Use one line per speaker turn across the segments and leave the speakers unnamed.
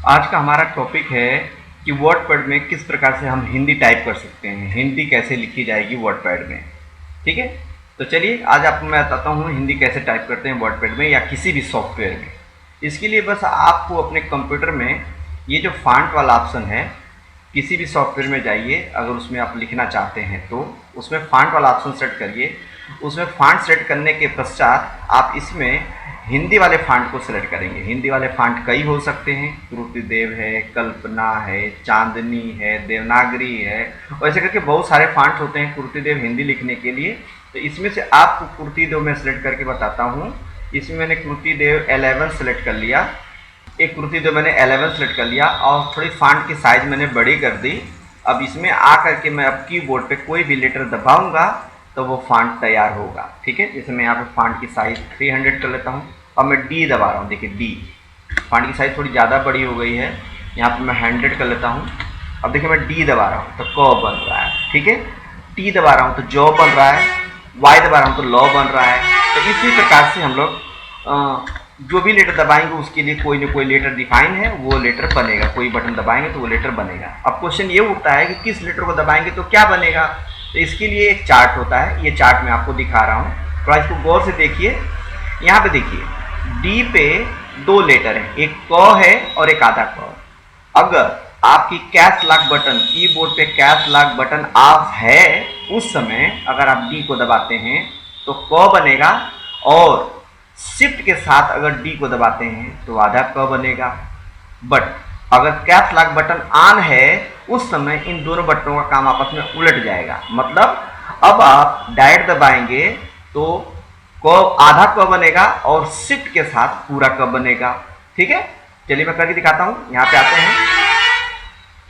आज का हमारा टॉपिक है कि वर्डपैड में किस प्रकार से हम हिंदी टाइप कर सकते हैं, हिंदी कैसे लिखी जाएगी वर्डपैड में। ठीक है, तो चलिए आज आपको मैं बताता हूँ हिंदी कैसे टाइप करते हैं वर्डपैड में या किसी भी सॉफ्टवेयर में। इसके लिए बस आपको अपने कंप्यूटर में ये जो फॉन्ट वाला ऑप्शन है, किसी भी सॉफ्टवेयर में जाइए, अगर उसमें आप लिखना चाहते हैं तो उसमें फॉन्ट वाला ऑप्शन सेट करिए। उसमें फॉन्ट सेट करने के पश्चात आप इसमें हिंदी वाले फॉन्ट को सिलेक्ट करेंगे। हिंदी वाले फॉन्ट कई हो सकते हैं, कृतिदेव है, कल्पना है, चांदनी है, देवनागरी है, और ऐसे करके बहुत सारे फॉन्ट्स होते हैं कृतिदेव हिंदी लिखने के लिए। तो इसमें से आपको कृतिदेव मैं सिलेक्ट करके बताता हूँ। इसमें मैंने कृतिदेव 11 सेलेक्ट कर लिया। एक कृतिदेव मैंने 11 सेलेक्ट कर लिया और थोड़ी फॉन्ट की साइज मैंने बड़ी कर दी। अब इसमें आ करके मैं अब कीबोर्ड पे कोई भी लेटर दबाऊंगा तो वो फॉन्ट तैयार होगा। ठीक है, जैसे मैं यहाँ पे फॉन्ट की साइज 300 कर लेता हूँ। अब मैं डी दबा रहा हूँ, देखिए डी, फॉन्ट की साइज थोड़ी ज़्यादा बड़ी हो गई है। यहाँ पे मैं 100 कर लेता हूँ। अब देखिए मैं डी दबा रहा हूँ तो क बन रहा है। ठीक है, टी दबा रहा हूँ तो जॉ बन रहा है, वाई दबा रहा हूँ तो लॉ बन रहा है। तो इसी प्रकार से हम लोग जो भी लेटर दबाएंगे उसके लिए कोई ना कोई लेटर डिफाइन है, वो लेटर बनेगा। कोई बटन दबाएंगे तो वो लेटर बनेगा। अब क्वेश्चन ये उठता है कि किस लेटर को दबाएंगे तो क्या बनेगा। तो इसके लिए एक चार्ट होता है, ये चार्ट मैं आपको दिखा रहा हूँ, थोड़ा इसको गौर से देखिए। यहाँ पे देखिए डी पे 2 लेटर हैं, एक क है और एक आधा क। अगर आपकी कैप्स लॉक बटन, कीबोर्ड पे कैप्स लॉक बटन ऑफ है, उस समय अगर आप डी को दबाते हैं तो क बनेगा, और शिफ्ट के साथ अगर डी को दबाते हैं तो आधा क बनेगा। बट अगर कैप्स लॉक बटन ऑन है, उस समय इन दोनों बटनों का काम आपस में उलट जाएगा। मतलब अब आप डायरेक्ट दबाएंगे तो क आधा क बनेगा और शिफ्ट के साथ पूरा क बनेगा। ठीक है, चलिए मैं करके दिखाता हूँ। यहाँ पे आते हैं,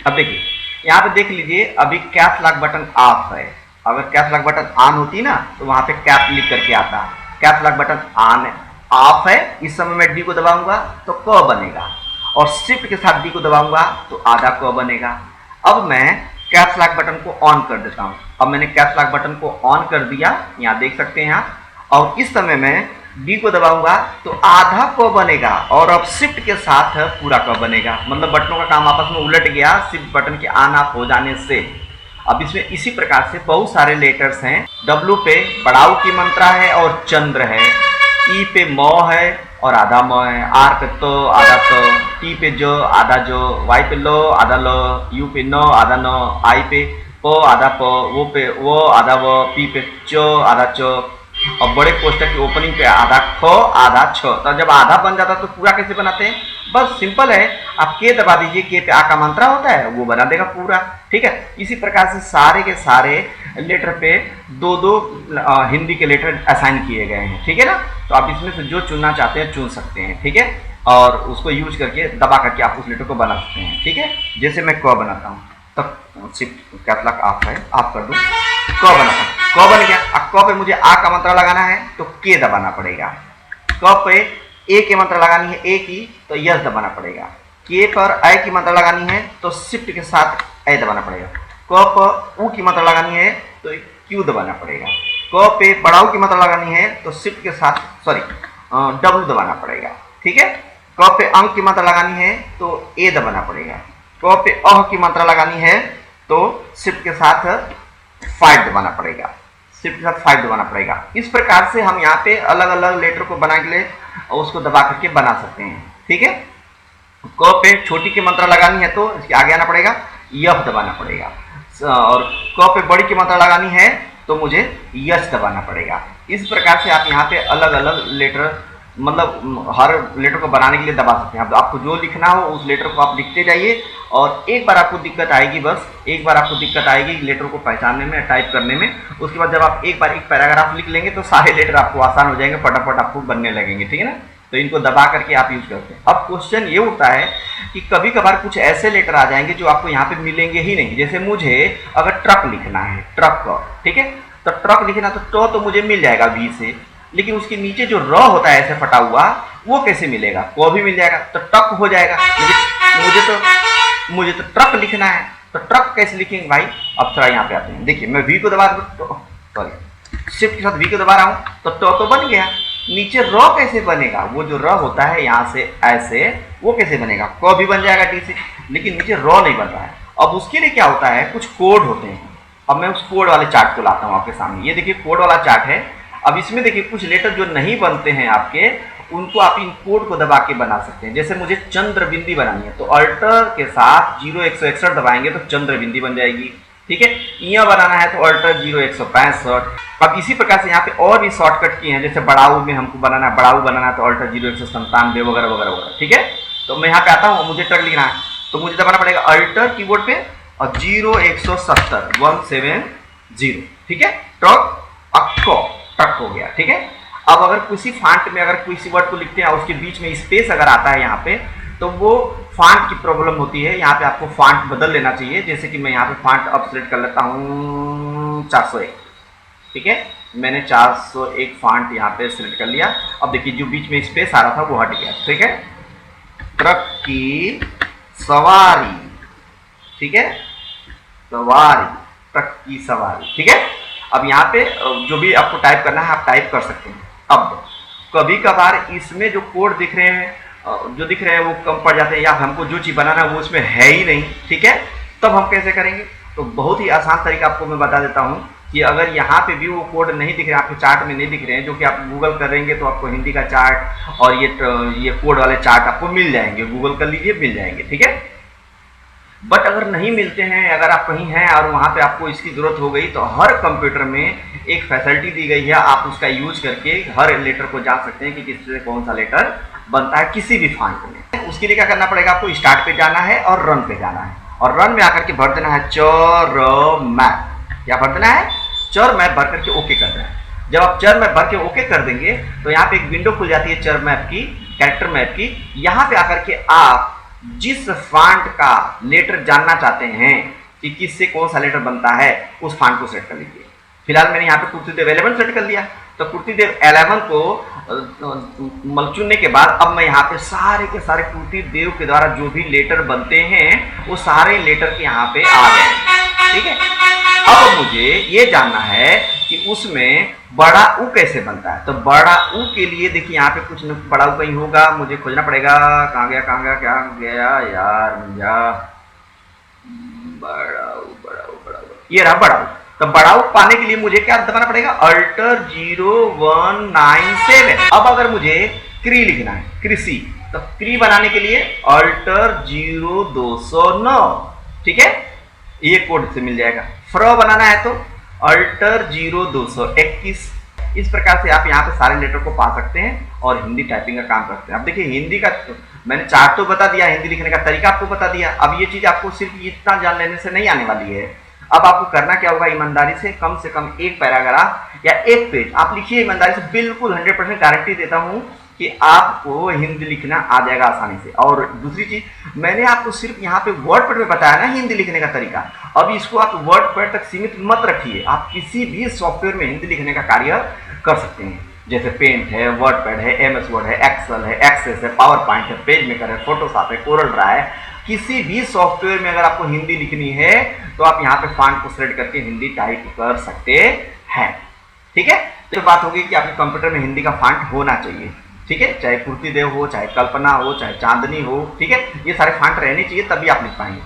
अब देखिए यहाँ पे देख लीजिए अभी कैप्स लॉक बटन ऑफ है। अगर कैप्स लॉक बटन ऑन होती ना तो वहां पे कैप लिख करके आता। Caps lock button on off है, इस समय मैं डी को दबाऊंगा तो क बनेगा, और शिफ्ट के साथ डी को दबाऊंगा तो आधा क बनेगा। अब मैं कैप्स लॉक बटन को ऑन कर देता हूं। अब मैंने कैप्स लॉक बटन को ऑन कर दिया, यहाँ देख सकते हैं आप, और इस समय मैं डी को दबाऊंगा तो आधा क बनेगा, और अब शिफ्ट के साथ पूरा क बनेगा। मतलब बटनों का काम आपस में उलट गया शिफ्ट बटन के ऑन ऑफ हो जाने से। अब इसमें इसी प्रकार से बहुत सारे लेटर्स हैं। डब्ल्यू पे बड़ाऊ की मात्रा है और चंद्र है, ई पे मौ है और आधा म है, आर पे तो आधा तो, टी पे जो आधा जो, वाई पे लो आधा लो, यू पे नो आधा नो, आई पे प आधा प, वो पे वो आधा वो, पी पे चो आधा चो, और बड़े कोष्टक की ओपनिंग पे आधा ख आधा छ। तो जब आधा बन जाता तो पूरा कैसे बनाते हैं, बस सिंपल है, आप के दबा दीजिए, के पे आ का मात्रा होता है वो बना देगा पूरा। ठीक है, इसी प्रकार से सारे के सारे लेटर पे 2-2 हिंदी के लेटर असाइन किए गए हैं। ठीक है ना, तो आप इसमें से जो चुनना चाहते हैं चुन सकते हैं। ठीक है, और उसको यूज करके दबा करके आप उस लेटर को बना सकते हैं। ठीक है, जैसे मैं क बनाता हूँ तब सिर्फ कैप्स लॉक ऑफ है, ऑफ कर दूँ, क बनाता हूँ, क बन गया। अब क पे मुझे आ का मात्रा लगाना है तो के दबाना पड़ेगा। क पे ए की मात्रा लगानी है ए की तो यस दबाना पड़ेगा। के पर आई की मात्रा लगानी है तो शिफ्ट के साथ ए दबाना पड़ेगा। क पर ऊ की मात्रा लगानी है तो क्यू दबाना पड़ेगा। क पे बड़ाऊ की मात्रा लगानी है तो शिफ्ट के साथ डब्ल्यू दबाना पड़ेगा। ठीक है, क पे अंक की मात्रा लगानी है तो ए दबाना पड़ेगा। क पे अह की मात्रा लगानी है तो शिफ्ट के साथ 5 दबाना पड़ेगा। शिफ्ट के साथ 5 दबाना पड़ेगा। इस प्रकार से हम यहाँ पे अलग अलग लेटर को बना के लिए उसको दबा करके बना सकते हैं। ठीक है, क पे छोटी की मात्रा लगानी है तो इसके आगे आना पड़ेगा, यफ दबाना पड़ेगा, और क पे बड़ी की मात्रा लगानी है तो मुझे यस दबाना पड़ेगा। इस प्रकार से आप यहाँ पे अलग अलग लेटर, मतलब हर लेटर को बनाने के लिए दबा सकते हैं। आपको जो लिखना हो उस लेटर को आप लिखते जाइए, और एक बार आपको दिक्कत आएगी, बस एक बार आपको दिक्कत आएगी लेटर को पहचानने में, टाइप करने में। उसके बाद जब आप एक बार एक पैराग्राफ लिख लेंगे तो सारे लेटर आपको आसान हो जाएंगे, फटाफट आपको बनने लगेंगे। ठीक है ना, तो इनको दबा करके आप यूज करते हैं। अब क्वेश्चन ये उठता है कि कभी कभार कुछ ऐसे लेटर आ जाएंगे जो आपको यहाँ पे मिलेंगे ही नहीं। जैसे मुझे अगर ट्रक लिखना है, ट्रक, ठीक है, तो ट्रक लिखना तो मुझे मिल जाएगा वी से, लेकिन उसके नीचे जो र होता है ऐसे फटा हुआ, वो कैसे मिलेगा, को भी मिल जाएगा तो टक हो जाएगा। मुझे तो ट्रक लिखना है, तो ट्रक कैसे लिखेंगे भाई। अब थोड़ा यहाँ पे आते हैं, देखिए मैं वी को दबा, सॉरी शिफ्ट के साथ वी को दबा रहा हूँ तो बन गया। नीचे र कैसे बनेगा, वो जो र होता है यहाँ से ऐसे, वो कैसे बनेगा, क भी बन जाएगा टी से, लेकिन नीचे र नहीं बन रहा है। अब उसके लिए क्या होता है, कुछ कोड होते हैं। अब मैं उस कोड वाले चार्ट को लाता हूँ आपके सामने। ये देखिए कोड वाला चार्ट है। अब इसमें देखिए कुछ लेटर जो नहीं बनते हैं आपके, उनको आप इन कोड को दबा के बना सकते हैं। जैसे मुझे चंद्र बिंदी बनानी है तो अल्टर के साथ 0161 दबाएंगे तो चंद्र बिंदी बन जाएगी। ठीक है, यहाँ बनाना है तो अल्टर 0165। अब इसी प्रकार से यहाँ पे और भी शॉर्टकट की हैं, जैसे बड़ाऊ में हमको बनाना है, बड़ाऊ बनाना है तो अल्टर 0197 वगैरह वगैरह वगैरह। ठीक है, तो मैं यहाँ पे आता हूँ, मुझे ट्रक लिखना है तो मुझे दबाना पड़ेगा अल्टर कीबोर्ड पे और 0170 170। ठीक है, ट्रक अक्को ट्रक हो गया। ठीक है, अब अगर किसी फॉन्ट में अगर किसी वर्ड को लिखते हैं और उसके बीच में स्पेस अगर आता है यहाँ पे, तो वो फॉन्ट की प्रॉब्लम होती है। यहाँ पे आपको फॉन्ट बदल लेना चाहिए। जैसे कि मैं यहाँ पे फॉन्ट अब सेलेक्ट कर लेता हूँ 401। ठीक है, मैंने 401 फॉन्ट यहाँ पे सेलेक्ट कर लिया। अब देखिए जो बीच में स्पेस आ रहा था वो हट गया। ठीक है, ट्रक की सवारी। ठीक है, सवारी, ट्रक की सवारी। ठीक है, अब यहाँ पे जो भी आपको टाइप करना है आप टाइप कर सकते हैं। अब कभी कभार इसमें जो कोड दिख रहे हैं, जो दिख रहे हैं वो कम पड़ जाते हैं, या हमको जो चीज़ बनाना है वो उसमें है ही नहीं। ठीक है, तब हम कैसे करेंगे, तो बहुत ही आसान तरीका आपको मैं बता देता हूँ कि अगर यहाँ पे भी वो कोड नहीं दिख रहे, आपके चार्ट में नहीं दिख रहे हैं, जो कि आप गूगल करेंगे तो आपको हिंदी का चार्ट और ये कोड वाले चार्ट आपको मिल जाएंगे। गूगल कर लीजिए, मिल जाएंगे। ठीक है, बट अगर नहीं मिलते हैं, अगर आप कहीं हैं और वहाँ पे आपको इसकी ज़रूरत हो गई, तो हर कंप्यूटर में एक फैसिलिटी दी गई है, आप उसका यूज करके हर लेटर को जान सकते हैं कि किससे कौन सा लेटर बनता है किसी भी फॉन्ट में। उसके लिए क्या करना पड़ेगा, आपको स्टार्ट पे जाना है और रन पे जाना है, और रन में आकर के भर देना है चर मैप। क्या भर देना है, चर मैप भर करके ओके कर देना है। जब आप चर मैप भर के ओके कर देंगे तो यहाँ पे एक विंडो खुल जाती है चर मैप की, कैरेक्टर मैप की। यहाँ पे आकर के आप जिस फॉन्ट का लेटर जानना चाहते हैं कि किससे कौन सा लेटर बनता है, उस फॉन्ट को सेट कर लीजिए। फिलहाल मैंने यहाँ पे कुर्तीदेव 11 सेट कर लिया, तो कुर्तीदेव 11 को चुनने के बाद अब मैं यहाँ पे सारे के सारे कुर्तीदेव के द्वारा जो भी लेटर बनते हैं वो सारे लेटर के यहाँ पे आ गए। ठीक है, अब मुझे ये जानना है कि उसमें बड़ा ऊ कैसे बनता है। तो बड़ा ऊ के लिए देखिए यहाँ पे कुछ न बड़ा ऊ कहीं होगा, मुझे खोजना पड़ेगा। कहाँ गया कहाँ गया क्या गया यार मुझा, बड़ा ऊ बड़ा ऊ बड़ा ऊ, ये रहा बड़ा ऊ। तो बड़ा ऊ पाने के लिए मुझे क्या दबाना पड़ेगा, अल्टर 0197। अब अगर मुझे क्री लिखना है, कृषि, तो क्री बनाने के लिए अल्टर 0209। ठीक है, ये कोड से मिल जाएगा। फ्र बनाना है तो अल्टर 0221। इस प्रकार से आप यहाँ पे सारे लेटर को पा सकते हैं और हिंदी टाइपिंग का काम करते हैं। अब देखिए हिंदी का मैंने चार्ट तो बता दिया, हिंदी लिखने का तरीका आपको बता दिया। अब ये चीज आपको सिर्फ इतना जान लेने से नहीं आने वाली है। अब आपको करना क्या होगा, ईमानदारी से कम एक पैराग्राफ या एक पेज आप लिखिए। ईमानदारी से बिल्कुल 100% गारंटी देता हूँ कि आपको हिंदी लिखना आ जाएगा आसानी से। और दूसरी चीज, मैंने आपको सिर्फ यहाँ पे वर्डपैड में बताया ना हिंदी लिखने का तरीका। अब इसको आप वर्डपैड तक सीमित मत रखिए, आप किसी भी सॉफ्टवेयर में हिंदी लिखने का कार्य कर सकते हैं। जैसे पेंट है, वर्डपैड है, MS वर्ड है, एक्सेल है, एक्सेस है, पावर पॉइंट है, पेज मेकर है, फोटोशॉप है, कोरल ड्रा है। किसी भी सॉफ्टवेयर में अगर आपको हिंदी लिखनी है तो आप यहाँ पे फॉन्ट को सेलेक्ट करके हिंदी टाइप कर सकते हैं। ठीक है, तो बात होगी कि आपके कंप्यूटर में हिंदी का फॉन्ट होना चाहिए। ठीक है, चाहे कुर्तीदेव हो, चाहे कल्पना हो, चाहे चांदनी हो। ठीक है, ये सारे फॉन्ट रहने चाहिए तभी आप लिख पाएंगे।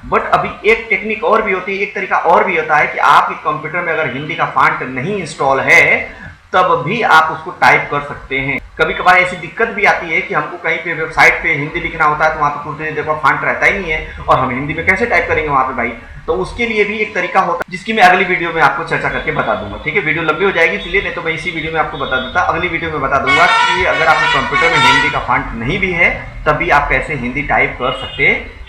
बट अभी एक टेक्निक और भी होती है, एक तरीका और भी होता है कि आपके कंप्यूटर में अगर हिंदी का फॉन्ट नहीं इंस्टॉल है तब भी आप उसको टाइप कर सकते हैं। कभी कभार ऐसी दिक्कत भी आती है कि हमको कहीं पे वेबसाइट पे हिंदी लिखना होता है तो वहाँ पे कुर्तीदेव का फॉन्ट रहता ही नहीं है और हम हिंदी में कैसे टाइप करेंगे वहाँ पे भाई। तो उसके लिए भी एक तरीका होता है जिसकी मैं अगली वीडियो में आपको चर्चा करके बता दूंगा। ठीक है, वीडियो लंबी हो जाएगी इसलिए, नहीं तो मैं इसी वीडियो में आपको बता देता। अगली वीडियो में बता दूंगा कि अगर आपके कंप्यूटर में हिंदी का फॉन्ट नहीं भी है तभी आप कैसे हिंदी टाइप कर सकते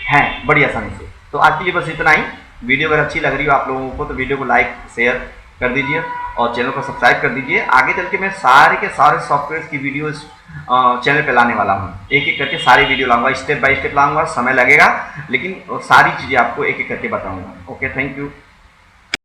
हैं बड़ी आसानी से। तो आज के लिए बस इतना ही। वीडियो अगर अच्छी लग रही हो आप लोगों को तो वीडियो को लाइक शेयर कर दीजिए और चैनल को सब्सक्राइब कर दीजिए। आगे चल के मैं सारे के सारे सॉफ्टवेयर की वीडियोस चैनल पे लाने वाला हूँ। एक एक करके सारी वीडियो लाऊंगा, स्टेप बाय स्टेप लाऊंगा, समय लगेगा लेकिन सारी चीज़ें आपको एक एक करके बताऊंगा। Okay, thank you.